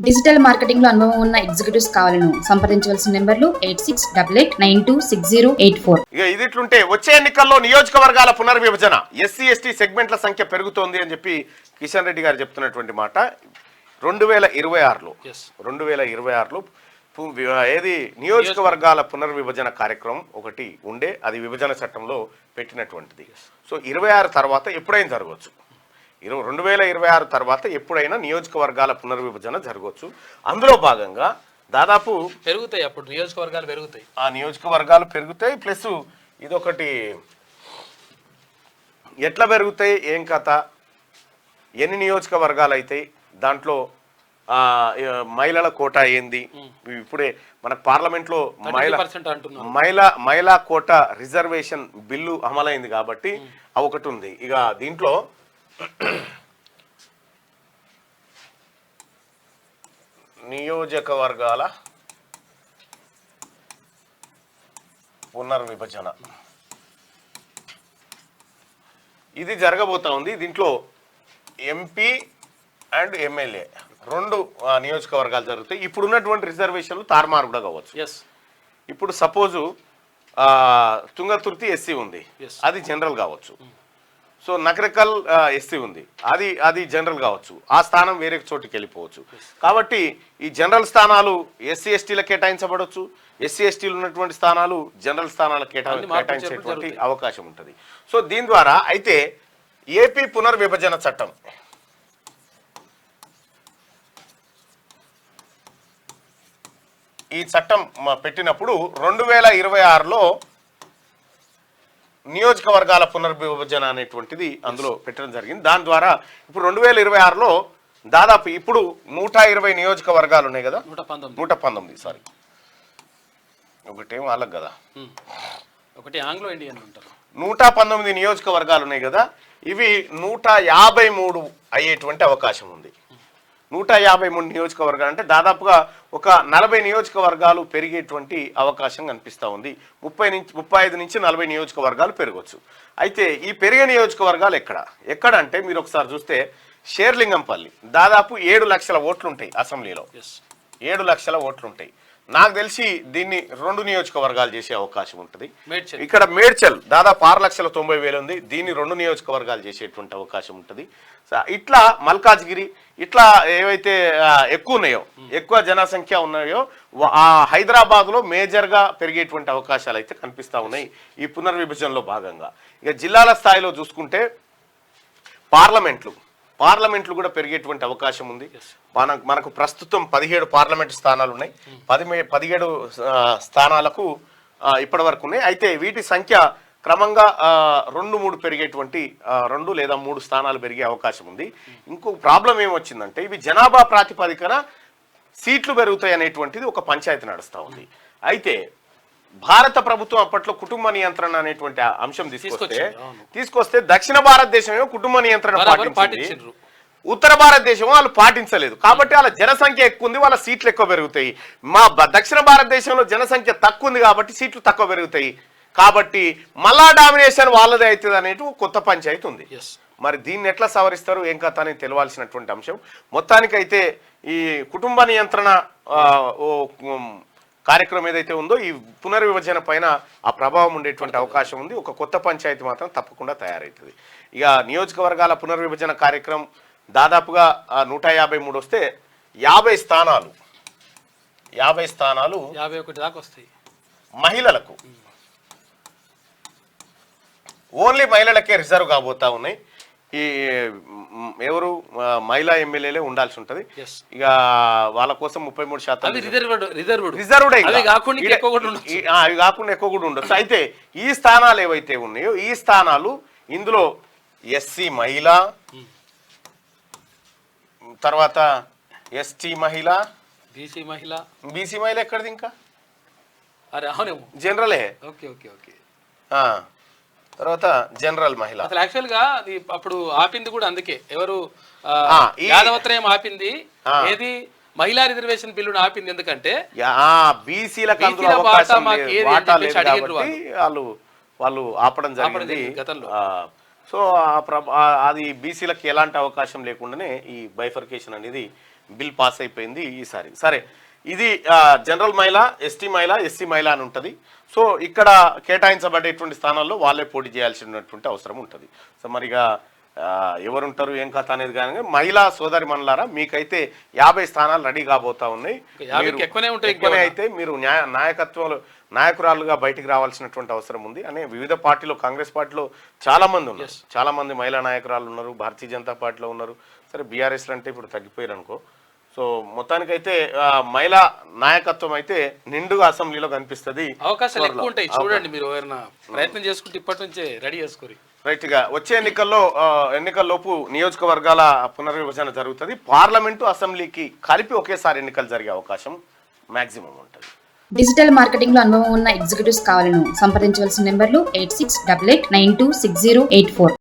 Digital marketing లో అనుభవం ఉన్న ఎగ్జిక్యూటివ్స్ కావాలను సంప్రదించవలసిన నెంబర్లు 8688908084. ఇక ఇది ఇట్లుంటే వచ్చే ఎన్నికల్లో నియోజకవర్గాల పునర్విభజన ఎస్సీ ఎస్టీ సెగ్మెంట్ల సంఖ్య పెరుగుతోంది అని చెప్పి కిషన్ రెడ్డి గారు చెప్తున్నటువంటి మాట 2026లో ఏది నియోజకవర్గాల పునర్విభజన కార్యక్రమం ఒకటి ఉండే అది విభజన చట్టంలో పెట్టినటువంటిది. సో 26 తర్వాత ఎప్పుడైనా జరగవచ్చు, 2026 తర్వాత ఎప్పుడైనా నియోజకవర్గాల పునర్విభజన జరగవచ్చు. అందులో భాగంగా దాదాపు పెరుగుతాయి, అప్పుడు నియోజకవర్గాలు పెరుగుతాయి, ఆ నియోజకవర్గాలు పెరుగుతాయి. ప్లస్ ఇదొకటి ఎట్లా పెరుగుతాయి, ఏం కథ, ఎన్ని నియోజకవర్గాలు అవుతాయి, దాంట్లో మహిళల కోటా ఏంది, ఇప్పుడే మనకు పార్లమెంట్లో మహిళా కోటా రిజర్వేషన్ బిల్లు అమలైంది కాబట్టి అది ఒకటి ఉంది. ఇక దీంట్లో నియోజకవర్గాల పునర్విభజన ఇది జరగబోతా ఉంది. దీంట్లో ఎంపీ అండ్ ఎమ్మెల్యే రెండు నియోజకవర్గాలు జరుగుతాయి. ఇప్పుడు ఉన్నటువంటి రిజర్వేషన్లు తారుమారు కూడా కావచ్చు. ఇప్పుడు సపోజు తుంగతుర్తి ఎస్సీ ఉంది, అది జనరల్ కావచ్చు. సో నకరకల్ ఎస్సీ ఉంది, అది జనరల్ కావచ్చు. ఆ స్థానం వేరే చోటుకి వెళ్ళిపోవచ్చు. కాబట్టి ఈ జనరల్ స్థానాలు ఎస్సీ ఎస్టీలకు కేటాయించబడవచ్చు, ఎస్సీ ఎస్టీలు ఉన్నటువంటి స్థానాలు జనరల్ స్థానాలకు కేటాయించేటువంటి అవకాశం ఉంటుంది. సో దీని ద్వారా అయితే ఏపీ పునర్విభజన చట్టం ఈ చట్టం పెట్టినప్పుడు 2026లో నియోజకవర్గాల పునర్విభజన అనేటువంటిది అందులో పెట్టడం జరిగింది. దాని ద్వారా ఇప్పుడు 2026లో దాదాపు ఇప్పుడు 120 నియోజకవర్గాలు ఉన్నాయి కదా, 119 సారీ, ఒకటేమో వాళ్ళకి కదా, ఒకటి ఆంగ్లో ఇండియన్ ఉంటారు, 119 నియోజకవర్గాలు ఉన్నాయి కదా, ఇవి 153 అయ్యేటువంటి అవకాశం ఉంది. 153 నియోజకవర్గాలు అంటే దాదాపుగా ఒక 40 నియోజకవర్గాలు పెరిగేటువంటి అవకాశం కనిపిస్తూ ఉంది. 35 నుంచి 40 నియోజకవర్గాలు పెరగవచ్చు. అయితే ఈ పెరిగే నియోజకవర్గాలు ఎక్కడ అంటే మీరు ఒకసారి చూస్తే షేర్లింగంపల్లి దాదాపు 7 లక్షల ఓట్లు ఉంటాయి అసెంబ్లీలో, 7 లక్షల ఓట్లు ఉంటాయి. నాకు తెలిసి దీన్ని 2 నియోజకవర్గాలు చేసే అవకాశం ఉంటుంది. ఇక్కడ మేడ్చల్ దాదాపు 6,90,000 ఉంది, దీన్ని 2 నియోజకవర్గాలు చేసేటువంటి అవకాశం ఉంటుంది. ఇట్లా మల్కాజ్గిరి ఇట్లా ఏవైతే ఎక్కువ ఉన్నాయో, ఎక్కువ జనసంఖ్య ఉన్నాయో హైదరాబాద్లో మేజర్గా పెరిగేటువంటి అవకాశాలు అయితే కనిపిస్తూ ఉన్నాయి ఈ పునర్విభజనలో భాగంగా. ఇక జిల్లాల స్థాయిలో చూసుకుంటే పార్లమెంట్లు కూడా పెరిగేటువంటి అవకాశం ఉంది. మనకు ప్రస్తుతం 17 పార్లమెంటు స్థానాలు ఉన్నాయి, 17 స్థానాలకు ఇప్పటి వరకు ఉన్నాయి. అయితే వీటి సంఖ్య క్రమంగా 2-3 పెరిగేటువంటి 2 లేదా 3 స్థానాలు పెరిగే అవకాశం ఉంది. ఇంకొక ప్రాబ్లం ఏమొచ్చిందంటే ఇవి జనాభా ప్రాతిపదికన సీట్లు పెరుగుతాయి అనేటువంటిది ఒక పంచాయతీ నడుస్తూ ఉంది. అయితే భారత ప్రభుత్వం అప్పట్లో కుటుంబ నియంత్రణ అనేటువంటి అంశం తీసుకొస్తే దక్షిణ భారతదేశం కుటుంబ నియంత్రణ పాటించింది, ఉత్తర భారతదేశం వాళ్ళు పాటించలేదు. కాబట్టి వాళ్ళ జనసంఖ్య ఎక్కువ ఉంది, వాళ్ళ సీట్లు ఎక్కువ పెరుగుతాయి. మా దక్షిణ భారతదేశంలో జనసంఖ్య తక్కువ ఉంది కాబట్టి సీట్లు తక్కువ పెరుగుతాయి. కాబట్టి మళ్ళా డామినేషన్ వాళ్ళదే అవుతుంది అనేటు కొత్త పంచాయతీ ఉంది. మరి దీన్ని ఎట్లా సవరిస్తారు ఏం కథ అని తెలియాల్సినటువంటి అంశం. మొత్తానికైతే ఈ కుటుంబ నియంత్రణ కార్యక్రమం ఏదైతే ఉందో ఈ పునర్విభజన పైన ఆ ప్రభావం ఉండేటువంటి అవకాశం ఉంది. ఒక కొత్త పంచాయతీ మాత్రం తప్పకుండా తయారవుతుంది. ఇక నియోజకవర్గాల పునర్విభజన కార్యక్రమం దాదాపుగా 153 వస్తే 50 స్థానాలు 51 దాకా వస్తాయి మహిళలకు, ఓన్లీ మహిళలకే రిజర్వ్ కాబోతా ఉన్నాయి. ఈ ఎవరు మహిళా ఎమ్మెల్యేలే ఉండాల్సి ఉంటది. ఇక వాళ్ళ కోసం 33% రిజర్వ్డ్ అవి కాకుండా ఎక్కువ కూడా ఉండొచ్చు. అయితే ఈ స్థానాలు ఏవైతే ఉన్నాయో ఈ స్థానాలు ఇందులో ఎస్సీ మహిళ, తర్వాత ఎస్టీ మహిళ, బీసీ మహిళ ఎక్కడిది ఇంకా జనరలే, తర్వాత జనరల్ మహిళ. అసలు యాక్చువల్ గా అప్పుడు ఆపింది కూడా అందుకే, ఎవరు యాదవత్రయం ఆపింది, ఏది మహిళా రిజర్వేషన్ బిల్లును ఆపింది. ఎందుకంటే వాళ్ళు ఆపడం జరిగింది గతంలో. సో అది బీసీలకు ఎలాంటి అవకాశం లేకుండానే ఈ బైఫర్కేషన్ అనేది బిల్ పాస్ అయిపోయింది ఈసారి. సరే, ఇది జనరల్ మహిళ, ఎస్టీ మహిళ, ఎస్సీ మహిళ అని ఉంటుంది. సో ఇక్కడ కేటాయించబడేటువంటి స్థానాల్లో వాళ్ళే పోటీ చేయాల్సినటువంటి అవసరం ఉంటుంది. సో మరిగా ఎవరుంటారు ఏం కథ అనేది కానీ మహిళా సోదరి మనులారా, మీకైతే 50 స్థానాలు రెడీ కాబోతా ఉన్నాయి. ఎక్కువనే అయితే మీరు నాయకత్వంలో నాయకురాలుగా బయటికి రావాల్సినటువంటి అవసరం ఉంది అనే వివిధ పార్టీలో, కాంగ్రెస్ పార్టీలో చాలా మంది ఉన్నారు, చాలా మంది మహిళా నాయకురాలు ఉన్నారు, భారతీయ జనతా పార్టీలో ఉన్నారు. సరే, బీఆర్ఎస్లో అంటే ఇప్పుడు తగ్గిపోయారు అనుకో. సో మొత్తానికైతే మహిళా నాయకత్వం అయితే నిండుగా అసెంబ్లీలో కనిపిస్తుంది. అవకాశాలు ఎక్కువ ఉంటాయి. చూడండి, మీరు ఎవరైనా ప్రయత్నం చేసుకుంటే ఇప్పటి నుంచే రెడీ చేసుకోరు. రైట్ గా వచ్చే ఎన్నికల్లోపు నియోజకవర్గాల పునర్విభజన జరుగుతుంది. పార్లమెంటు అసెంబ్లీకి కలిపి ఒకేసారి ఎన్నికలు జరిగే అవకాశం మాక్సిమం ఉంటుంది. డిజిటల్ మార్కెటింగ్ లో అనుభవం ఉన్న ఎగ్జిక్యూటివ్స్ కావాలను సంప్రదించవలసిన నెంబర్లు 8688926084.